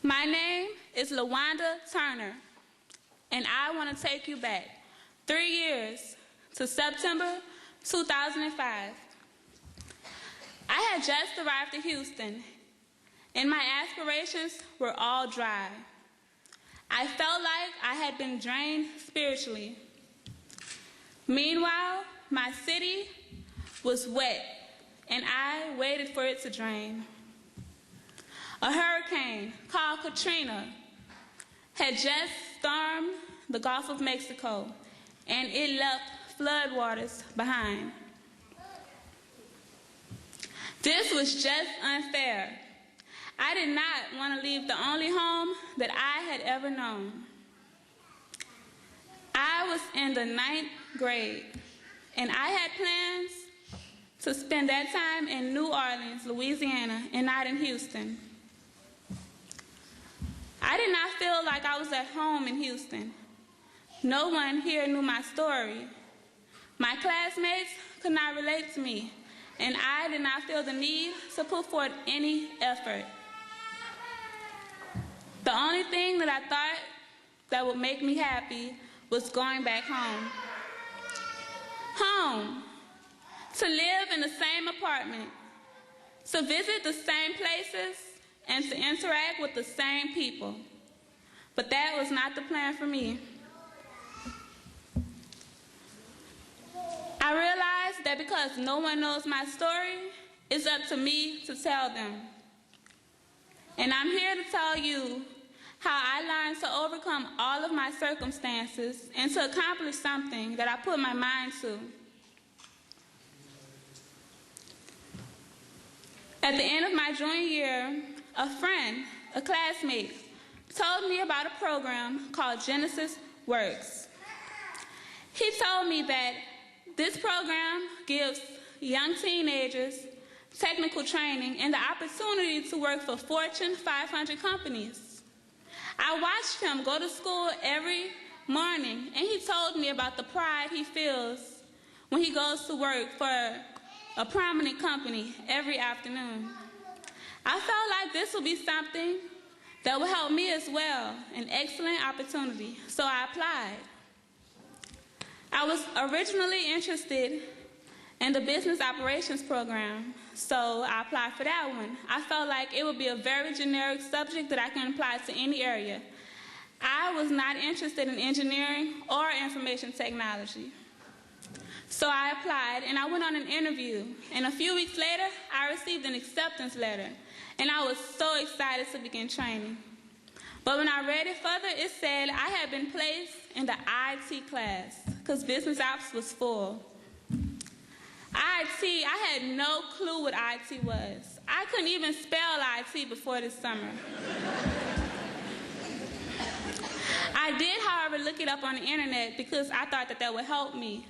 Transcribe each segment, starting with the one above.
My name is LaWanda Turner, and I want to take you back 3 years to September 2005. I had just arrived in Houston, and my aspirations were all dry. I felt like I had been drained spiritually. Meanwhile, my city was wet, and I waited for it to drain. A hurricane called Katrina had just stormed the Gulf of Mexico, and it left floodwaters behind. This was just unfair. I did not want to leave the only home that I had ever known. I was in the 9th grade, and I had plans to spend that time in New Orleans, Louisiana, and not in Houston. I did not feel like I was at home in Houston. No one here knew my story. My classmates could not relate to me, and I did not feel the need to put forth any effort. The only thing that I thought that would make me happy was going back home. Home. To live in the same apartment, to visit the same places, and to interact with the same people. But that was not the plan for me. I realized that because no one knows my story, it's up to me to tell them. And I'm here to tell you how I learned to overcome all of my circumstances and to accomplish something that I put my mind to. At the end of my junior year, a friend, a classmate, told me about a program called Genesys Works. He told me that this program gives young teenagers technical training and the opportunity to work for Fortune 500 companies. I watched him go to school every morning, and he told me about the pride he feels when he goes to work for a prominent company every afternoon. I felt like this would be something that would help me as well, an excellent opportunity, so I applied. I was originally interested in the business operations program, so I applied for that one. I felt like it would be a very generic subject that I can apply to any area. I was not interested in engineering or information technology. So I applied, and I went on an interview, and a few weeks later, I received an acceptance letter, and I was so excited to begin training. But when I read it further, it said I had been placed in the IT class, because business ops was full. IT, I had no clue what IT was. I couldn't even spell IT before this summer. I did, however, look it up on the internet because I thought that would help me.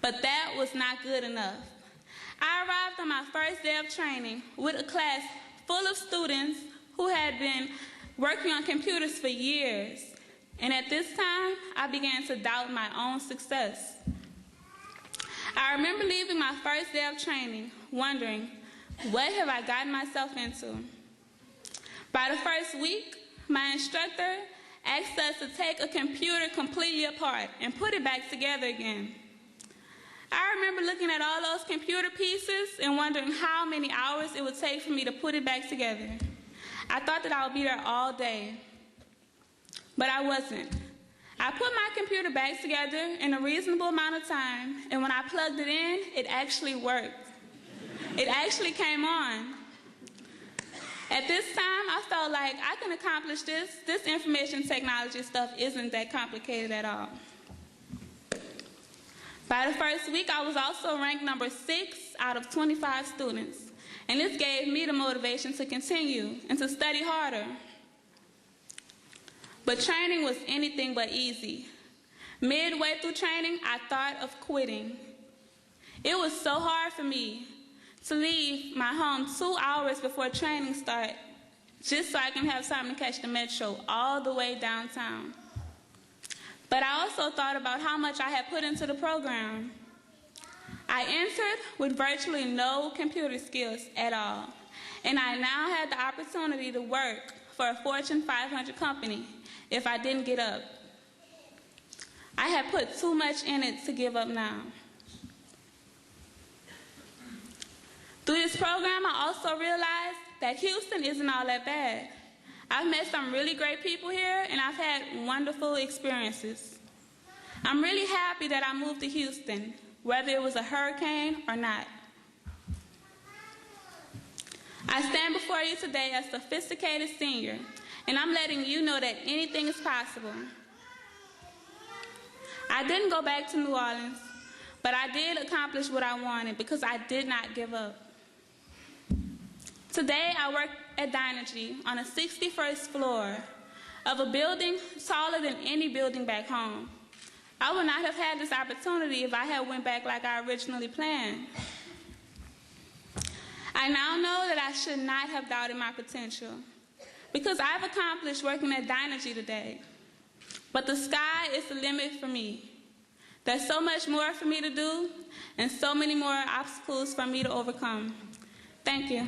But that was not good enough. I arrived on my first day of training with a class full of students who had been working on computers for years. And at this time, I began to doubt my own success. I remember leaving my first day of training, wondering, what have I gotten myself into? By the first week, my instructor asked us to take a computer completely apart and put it back together again. I remember looking at all those computer pieces and wondering how many hours it would take for me to put it back together. I thought that I would be there all day, but I wasn't. I put my computer back together in a reasonable amount of time, and when I plugged it in, it actually worked. It actually came on. At this time, I felt like I can accomplish this. This information technology stuff isn't that complicated at all. By the first week, I was also ranked number 6 out of 25 students, and this gave me the motivation to continue and to study harder. But training was anything but easy. Midway through training, I thought of quitting. It was so hard for me to leave my home 2 hours before training started, just so I can have time to catch the metro all the way downtown. But I also thought about how much I had put into the program. I entered with virtually no computer skills at all, and I now had the opportunity to work for a Fortune 500 company if I didn't get up. I had put too much in it to give up now. Through this program, I also realized that Houston isn't all that bad. I've met some really great people here, and I've had wonderful experiences. I'm really happy that I moved to Houston, whether it was a hurricane or not. I stand before you today as a sophisticated senior, and I'm letting you know that anything is possible. I didn't go back to New Orleans, but I did accomplish what I wanted because I did not give up. Today, I work at Dynergy on the 61st floor of a building taller than any building back home. I would not have had this opportunity if I had went back like I originally planned. I now know that I should not have doubted my potential because I've accomplished working at Dynergy today. But the sky is the limit for me. There's so much more for me to do and so many more obstacles for me to overcome. Thank you.